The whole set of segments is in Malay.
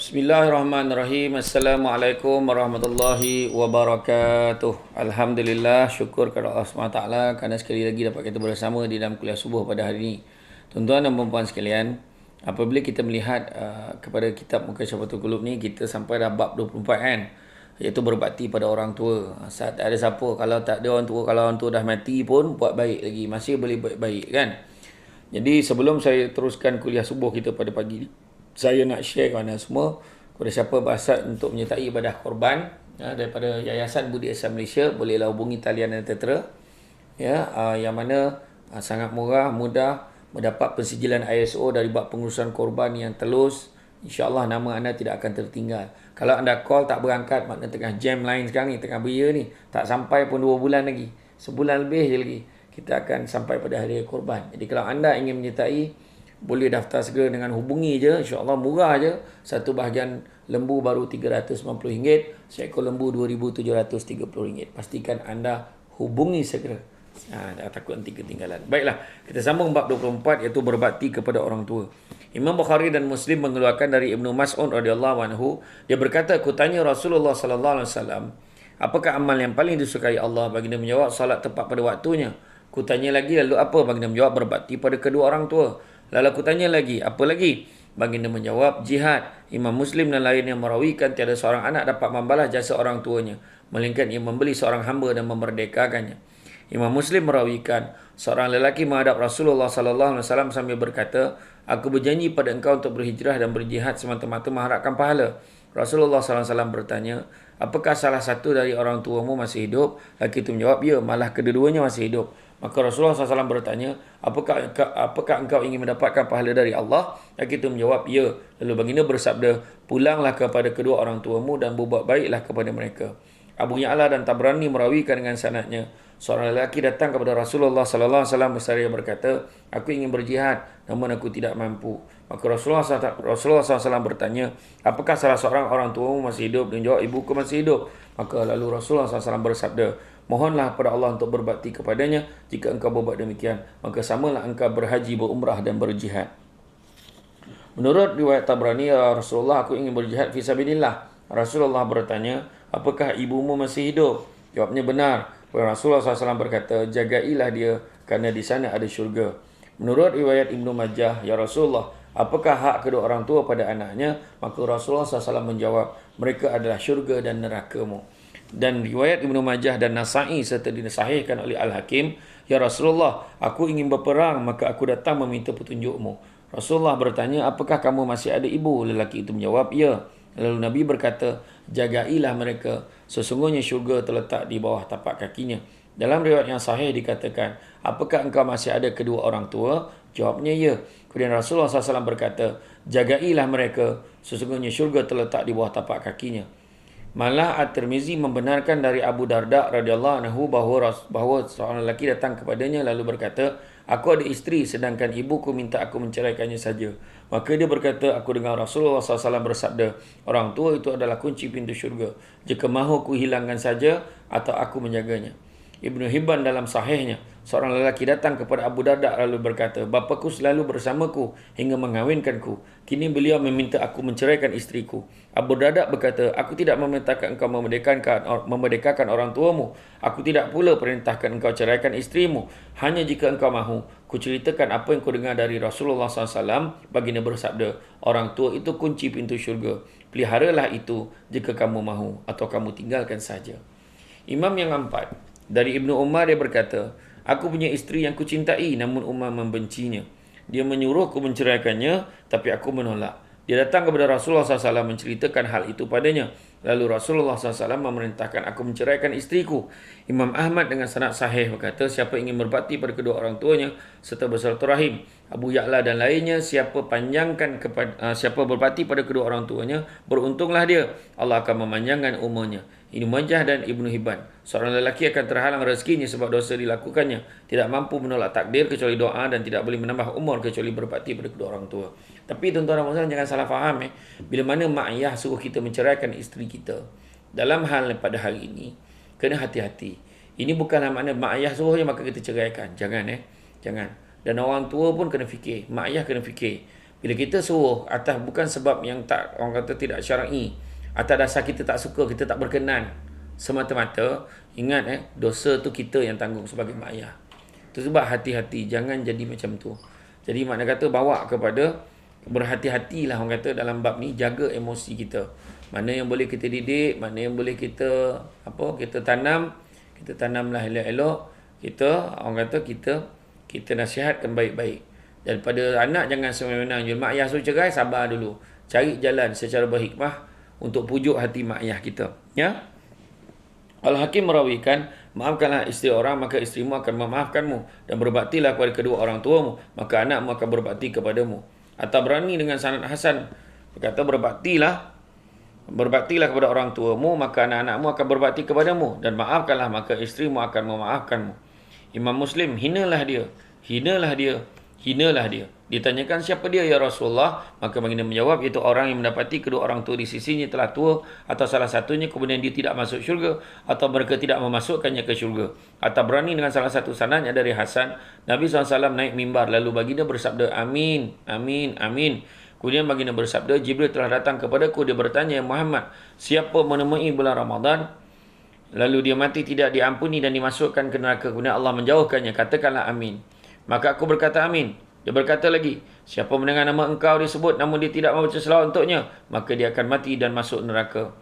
Bismillahirrahmanirrahim. Assalamualaikum warahmatullahi wabarakatuh. Alhamdulillah, syukur kepada Allah SWT kerana sekali lagi dapat kita bersama di dalam kuliah subuh pada hari ini. Tuan-tuan dan puan-puan sekalian, apabila kita melihat kepada kitab Muka Syafatul Qulub ni, kita sampai dah bab 24 kan, iaitu berbakti pada orang tua. Saat tak ada siapa, kalau tak ada orang tua, kalau orang tua dah mati pun buat baik lagi, masih boleh buat baik kan. Jadi sebelum saya teruskan kuliah subuh kita pada pagi ni, saya nak share kepada semua, kepada siapa berhasrat untuk menyertai ibadah korban daripada Yayasan Budi Ihsan Malaysia, bolehlah hubungi talian yang tertera yang mana sangat murah, mudah mendapat pensijilan ISO dari bab pengurusan korban yang telus. InsyaAllah nama anda tidak akan tertinggal. Kalau anda call tak berangkat, makna tengah jam lain sekarang ni, tengah beria ni, tak sampai pun 2 bulan lagi, sebulan lebih je lagi kita akan sampai pada hari korban. Jadi kalau anda ingin menyertai, boleh daftar segera dengan hubungi je. InsyaAllah murah je. Satu bahagian lembu baru RM390, seekor lembu RM2,730. Pastikan anda hubungi segera. Dah takut nanti ketinggalan. Baiklah, kita sambung bab 24, iaitu berbakti kepada orang tua. Imam Bukhari dan Muslim mengeluarkan dari Ibnu Mas'ud radhiyallahu anhu, dia berkata, aku tanya Rasulullah sallallahu alaihi wasallam, apakah amal yang paling disukai Allah? Baginda menjawab, salat tepat pada waktunya. Aku tanya lagi, lalu apa? Baginda menjawab, berbakti pada kedua orang tua. Lalu aku tanya lagi, apa lagi? Baginda menjawab, jihad. Imam Muslim dan lain yang merawikan tiada seorang anak dapat membalas jasa orang tuanya, melainkan ia membeli seorang hamba dan memerdekakannya. Imam Muslim merawikan, seorang lelaki menghadap Rasulullah sallallahu alaihi wasallam sambil berkata, aku berjanji pada engkau untuk berhijrah dan berjihad semata-mata mengharapkan pahala. Rasulullah sallallahu alaihi wasallam bertanya, apakah salah satu dari orang tuamu masih hidup? Lelaki itu menjawab, ya, malah kedua-duanya masih hidup. Maka Rasulullah SAW bertanya, apakah engkau ingin mendapatkan pahala dari Allah? Lelaki itu menjawab, ya. Lalu baginda bersabda, pulanglah kepada kedua orang tuamu dan berbuat baiklah kepada mereka. Abu Ya'la dan Tabrani merawikan dengan sanadnya, seorang lelaki datang kepada Rasulullah SAW berseraya berkata, aku ingin berjihad, namun aku tidak mampu. Maka Rasulullah SAW bertanya, apakah salah seorang orang tuamu masih hidup? Dia menjawab, ibuku masih hidup. Maka lalu Rasulullah SAW bersabda, mohonlah kepada Allah untuk berbakti kepadanya. Jika engkau berbuat demikian, maka samalah engkau berhaji, berumrah dan berjihad. Menurut riwayat Tabrani, Rasulullah, aku ingin berjihad fisabilillah. Rasulullah bertanya, apakah ibumu masih hidup? Jawabnya benar. Rasulullah SAW berkata, jagailah dia kerana di sana ada syurga. Menurut riwayat Ibnu Majah, ya Rasulullah, apakah hak kedua orang tua pada anaknya? Maka Rasulullah SAW menjawab, mereka adalah syurga dan nerakamu. Dan riwayat Ibnu Majah dan Nasa'i serta disahihkan oleh Al-Hakim, ya Rasulullah, aku ingin berperang, maka aku datang meminta petunjukmu. Rasulullah bertanya, apakah kamu masih ada ibu? Lelaki itu menjawab, ya. Lalu Nabi berkata, jagailah mereka, sesungguhnya syurga terletak di bawah tapak kakinya. Dalam riwayat yang sahih dikatakan, apakah engkau masih ada kedua orang tua? Jawabnya, ya. Kemudian Rasulullah SAW berkata, jagailah mereka, sesungguhnya syurga terletak di bawah tapak kakinya. Malah At-Tirmizi membenarkan dari Abu Darda radhiyallahu anhu bahawa seorang lelaki datang kepadanya lalu berkata, aku ada isteri sedangkan ibuku minta aku menceraikannya saja. Maka dia berkata, aku dengar Rasulullah SAW bersabda, orang tua itu adalah kunci pintu syurga. Jika mahu ku hilangkan saja atau aku menjaganya. Ibnu Hibban dalam sahihnya, seorang lelaki datang kepada Abu Darda lalu berkata, bapaku selalu bersamaku hingga mengawinkanku. Kini beliau meminta aku menceraikan isteriku. Abu Darda berkata, aku tidak memerintahkan engkau memerdekakan orang tuamu. Aku tidak pula perintahkan engkau ceraikan isterimu. Hanya jika engkau mahu, ku ceritakan apa yang ku dengar dari Rasulullah SAW. Baginda bersabda, orang tua itu kunci pintu syurga. Peliharalah itu jika kamu mahu, atau kamu tinggalkan saja. Imam yang keempat, dari Ibnu Umar, dia berkata, aku punya isteri yang kucintai, namun Umar membencinya. Dia menyuruhku menceraikannya, tapi aku menolak. Dia datang kepada Rasulullah SAW menceritakan hal itu padanya. Lalu Rasulullah SAW memerintahkan aku menceraikan isteriku. Imam Ahmad dengan sanad sahih berkata, siapa ingin berbakti pada kedua orang tuanya serta bersilaturahim. Abu Ya'la dan lainnya, siapa berbakti pada kedua orang tuanya, beruntunglah dia. Allah akan memanjangkan umurnya. Ibnu Majah dan Ibnu Hibban. Seorang lelaki akan terhalang rezekinya sebab dosa dilakukannya. Tidak mampu menolak takdir kecuali doa dan tidak boleh menambah umur kecuali berbakti pada kedua orang tua. Tapi tuan-tuan dan puan-puan jangan salah faham. Bila mana mak ayah suruh kita menceraikan isteri kita, dalam hal pada hari ini, kena hati-hati. Ini bukanlah makna mak ayah suruh je maka kita ceraikan. Jangan. Jangan. Dan orang tua pun kena fikir. Mak ayah kena fikir. Bila kita suruh atas bukan sebab yang tak, orang kata tidak syar'i, atas dasar kita tak suka, kita tak berkenan semata-mata, ingat dosa tu kita yang tanggung sebagai mak ayah. Itu sebab hati-hati, jangan jadi macam tu. Jadi makna kata bawa kepada berhati-hatilah orang kata dalam bab ni, jaga emosi kita. Mana yang boleh kita didik, mana yang boleh kita kita tanamlah elok-elok. Kita orang kata kita nasihatkan baik-baik. Daripada anak jangan semena-mena mak ayah suruh cerai, sabar dulu. Cari jalan secara berhikmah untuk pujuk hati mak ayah kita. Ya. Al-Hakim merawikan, maafkanlah isteri orang, maka isterimu akan memaafkanmu, dan berbaktilah kepada kedua orang tuamu, maka anakmu akan berbakti kepadamu. At-Tabrani dengan sanad hasan berkata, berbaktilah kepada orang tuamu, maka anak-anakmu akan berbakti kepadamu, dan maafkanlah, maka isterimu akan memaafkanmu. Imam Muslim, hinalah dia. Ditanyakan siapa dia ya Rasulullah, maka baginda menjawab, iaitu orang yang mendapati kedua orang tua di sisinya telah tua, atau salah satunya kemudian dia tidak masuk syurga, atau mereka tidak memasukkannya ke syurga. At-Tabrani dengan salah satu sanadnya dari Hasan, Nabi SAW naik mimbar, lalu baginda bersabda, amin, amin, amin. Kemudian baginda bersabda, Jibril telah datang kepadaku, dia bertanya, Muhammad, siapa menemui bulan Ramadan lalu dia mati tidak diampuni dan dimasukkan ke neraka, kemudian Allah menjauhkannya, katakanlah amin. Maka aku berkata amin. Dia berkata lagi, siapa mendengar nama engkau disebut namun dia tidak membaca selawat untuknya, maka dia akan mati dan masuk neraka.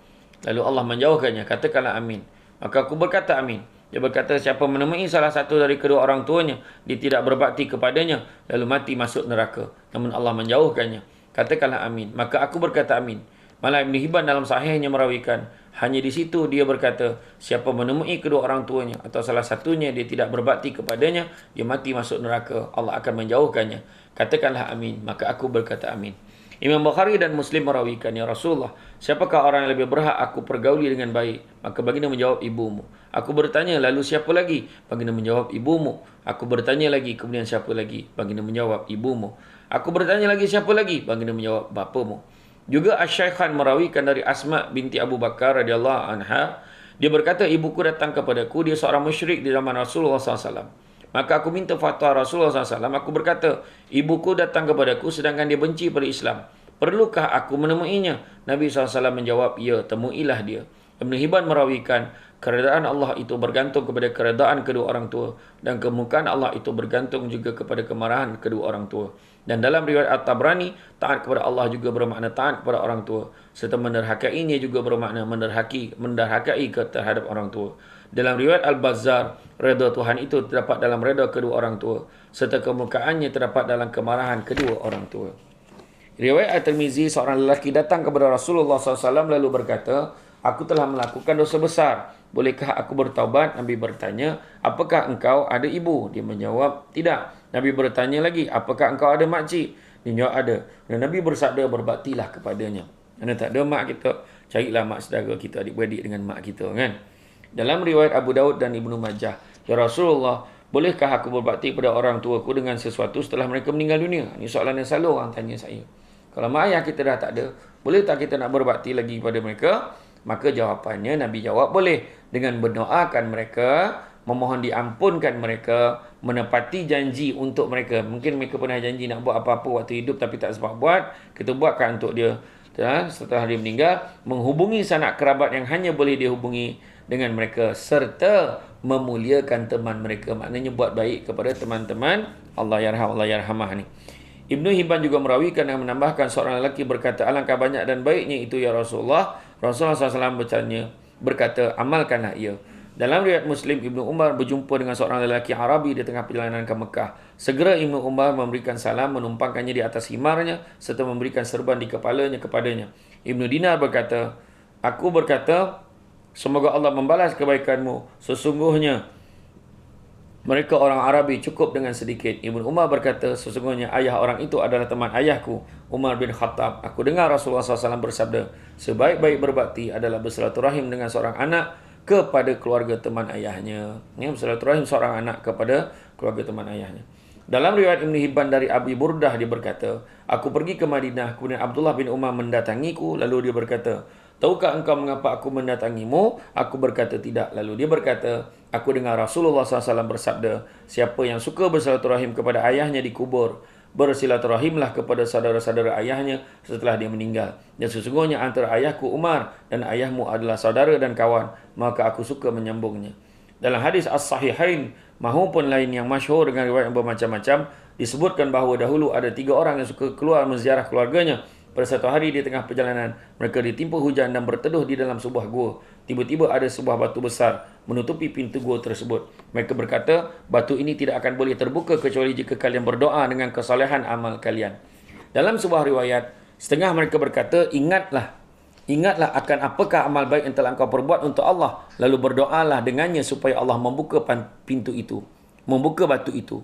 Lalu Allah menjauhkannya, katakanlah amin. Maka aku berkata amin. Dia berkata, siapa menemui salah satu dari kedua orang tuanya, dia tidak berbakti kepadanya, lalu mati masuk neraka, namun Allah menjauhkannya, katakanlah amin. Maka aku berkata amin. Malah Ibn Hibban dalam sahihnya merawikan, hanya di situ dia berkata, siapa menemui kedua orang tuanya atau salah satunya dia tidak berbakti kepadanya, dia mati masuk neraka, Allah akan menjauhkannya, katakanlah amin. Maka aku berkata amin. Imam Bukhari dan Muslim merawikan, ya Rasulullah, siapakah orang yang lebih berhak aku pergauli dengan baik? Maka baginda menjawab, ibumu. Aku bertanya, lalu siapa lagi? Baginda menjawab, ibumu. Aku bertanya lagi, kemudian siapa lagi? Baginda menjawab, ibumu. Aku bertanya lagi, siapa lagi? Baginda menjawab, bapamu. Juga Asy-Syaikhan merawikan dari Asma binti Abu Bakar radhiyallahu anha, dia berkata, ibuku datang kepadaku, dia seorang musyrik di zaman Rasulullah SAW. Maka aku minta fatwa Rasulullah SAW. Aku berkata, ibuku datang kepadaku sedangkan dia benci pada Islam. Perlukah aku menemuinya? Nabi SAW menjawab, ya, temuilah dia. Ibn Hibban merawikan, keredaan Allah itu bergantung kepada keredaan kedua orang tua, dan kemurkaan Allah itu bergantung juga kepada kemarahan kedua orang tua. Dan dalam riwayat At-Tabrani, taat kepada Allah juga bermakna taat kepada orang tua, serta menderhakainya juga bermakna menderhakai terhadap orang tua. Dalam riwayat Al-Bazzar, redha Tuhan itu terdapat dalam redha kedua orang tua, serta kemurkaannya terdapat dalam kemarahan kedua orang tua. Riwayat At-Tirmizi, seorang lelaki datang kepada Rasulullah SAW lalu berkata, aku telah melakukan dosa besar, bolehkah aku bertaubat? Nabi bertanya, apakah engkau ada ibu? Dia menjawab, tidak. Nabi bertanya lagi, apakah engkau ada makcik? Dia menjawab, ada. Dan Nabi bersabda, berbaktilah kepadanya. Kerana tak ada mak kita, carilah mak saudara kita, adik-beradik dengan mak kita, kan? Dalam riwayat Abu Daud dan Ibnu Majah, ya Rasulullah, bolehkah aku berbakti pada orang tuaku dengan sesuatu setelah mereka meninggal dunia? Ini soalan yang selalu orang tanya saya. Kalau mak ayah kita dah tak ada, boleh tak kita nak berbakti lagi kepada mereka? Maka jawapannya, Nabi jawab, boleh. Dengan mendoakan mereka, memohon diampunkan mereka, menepati janji untuk mereka. Mungkin mereka pernah janji nak buat apa-apa waktu hidup tapi tak sempat buat, kita buatkan untuk dia. Setelah dia meninggal, menghubungi sanak kerabat yang hanya boleh dihubungi dengan mereka, serta memuliakan teman mereka. Maknanya buat baik kepada teman-teman Allah yarhamah ni. Ibnu Hibban juga merawikan dan menambahkan, seorang lelaki berkata, alangkah banyak dan baiknya itu ya Rasulullah. Rasulullah SAW berkata, amalkanlah ia. Dalam riwayat Muslim, Ibnu Umar berjumpa dengan seorang lelaki Arabi di tengah perjalanan ke Mekah. Segera Ibnu Umar memberikan salam, menumpangkannya di atas himarnya, serta memberikan serban di kepalanya kepadanya. Ibnu Dinar berkata, aku berkata, semoga Allah membalas kebaikanmu. Sesungguhnya mereka orang Arabi cukup dengan sedikit. Ibnu Umar berkata, sesungguhnya ayah orang itu adalah teman ayahku, Umar bin Khattab. Aku dengar Rasulullah SAW bersabda, sebaik-baik berbakti adalah bersilaturahim dengan seorang anak kepada keluarga teman ayahnya. Ini bersilaturahim seorang anak kepada keluarga teman ayahnya. Dalam riwayat Ibn Hibban dari Abi Burdah, dia berkata, aku pergi ke Madinah, kemudian Abdullah bin Umar mendatangiku, lalu dia berkata, tahukah engkau mengapa aku mendatangimu? Aku berkata, tidak. Lalu dia berkata, aku dengar Rasulullah SAW bersabda, siapa yang suka bersilaturahim kepada ayahnya dikubur, bersilaturahimlah kepada saudara-saudara ayahnya setelah dia meninggal. Dan sesungguhnya antara ayahku Umar dan ayahmu adalah saudara dan kawan, maka aku suka menyambungnya. Dalam hadis As-Sahihain maupun lain yang masyhur dengan riwayat yang bermacam-macam, disebutkan bahawa dahulu ada 3 orang yang suka keluar menziarah keluarganya. Pada satu hari di tengah perjalanan, mereka ditimpa hujan dan berteduh di dalam sebuah gua. Tiba-tiba ada sebuah batu besar menutupi pintu gua tersebut. Mereka berkata, batu ini tidak akan boleh terbuka kecuali jika kalian berdoa dengan kesalehan amal kalian. Dalam sebuah riwayat, setengah mereka berkata, Ingatlah akan apakah amal baik yang telah engkau perbuat untuk Allah. Lalu berdoalah dengannya supaya Allah membuka pintu itu, membuka batu itu.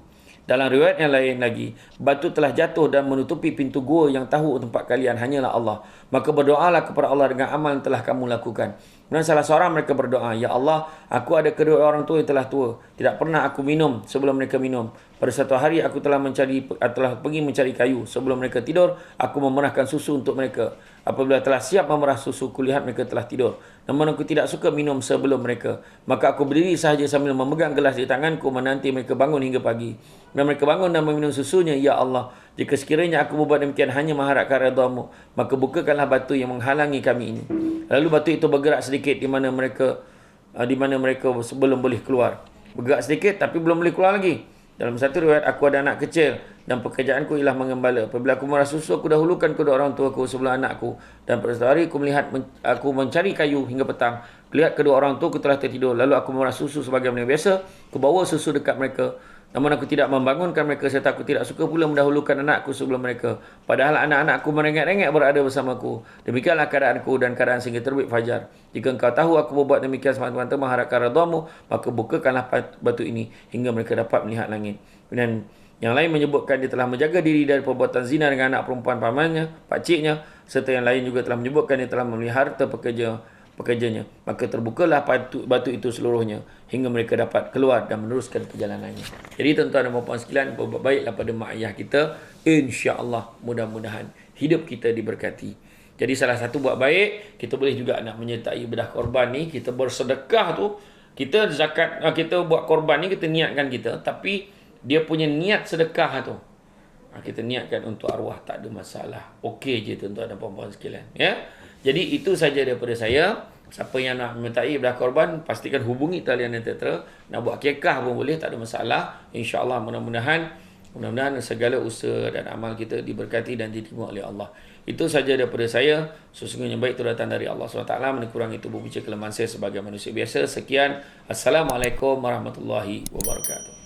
Dalam riwayat yang lain lagi, batu telah jatuh dan menutupi pintu gua yang tahu tempat kalian hanyalah Allah. Maka berdoalah kepada Allah dengan amal yang telah kamu lakukan. Dan salah seorang mereka berdoa, Ya Allah, aku ada kedua orang tua yang telah tua. Tidak pernah aku minum sebelum mereka minum. Pada satu hari aku telah pergi mencari kayu. Sebelum mereka tidur, aku memerahkan susu untuk mereka. Apabila telah siap memerah susu, kulihat mereka telah tidur. Namun aku tidak suka minum sebelum mereka. Maka aku berdiri sahaja sambil memegang gelas di tanganku menanti mereka bangun hingga pagi. Dan mereka bangun dan meminum susunya. Ya Allah, jika sekiranya aku berbuat demikian hanya mengharapkan redha-Mu, maka bukakanlah batu yang menghalangi kami ini. Lalu batu itu bergerak sedikit di mana mereka belum boleh keluar. Bergerak sedikit tapi belum boleh keluar lagi. Dalam satu riwayat, aku ada anak kecil dan pekerjaanku ialah mengembala. Apabila aku merah susu, aku dahulukan kedua orang tuaku sebelum anakku. Dan pada satu hari aku melihat aku mencari kayu hingga petang. Lihat kedua orang tuaku telah tertidur. Lalu aku merah susu sebagaimana biasa. Aku bawa susu dekat mereka. Namun aku tidak membangunkan mereka serta aku tidak suka pula mendahulukan anakku sebelum mereka. Padahal anak-anakku merengek-rengek berada bersamaku. Demikianlah keadaanku dan keadaan sehingga terbit fajar. Jika engkau tahu aku berbuat demikian semata-mata mengharapkan redha-Mu, maka bukakanlah batu ini hingga mereka dapat melihat langit. Dan yang lain menyebutkan dia telah menjaga diri dari perbuatan zina dengan anak perempuan pamannya, pakciknya. Serta yang lain juga telah menyebutkan dia telah memelihara harta pekerjanya. Maka terbukalah batu itu seluruhnya hingga mereka dapat keluar dan meneruskan perjalanannya. Jadi tuan-tuan dan puan-puan sekalian, berbuat baiklah pada mak ayah kita, insya-Allah mudah-mudahan hidup kita diberkati. Jadi salah satu buat baik, kita boleh juga nak menyertai bedah korban ni, kita bersedekah tu, kita zakat, kita buat korban ni kita niatkan kita, tapi dia punya niat sedekah tu kita niatkan untuk arwah, tak ada masalah. Okey je tuan-tuan dan puan-puan sekalian, ya. Jadi itu saja daripada saya. Siapa yang nak menyertai bedah korban, pastikan hubungi talian Netera. Nak buat kekah pun boleh, tak ada masalah. InsyaAllah mudah-mudahan segala usaha dan amal kita diberkati dan diterima oleh Allah. Itu saja daripada saya. Sesungguhnya baik itu datang dari Allah SWT. Menikurangi itu berbicara kelemahan saya sebagai manusia biasa. Sekian. Assalamualaikum warahmatullahi wabarakatuh.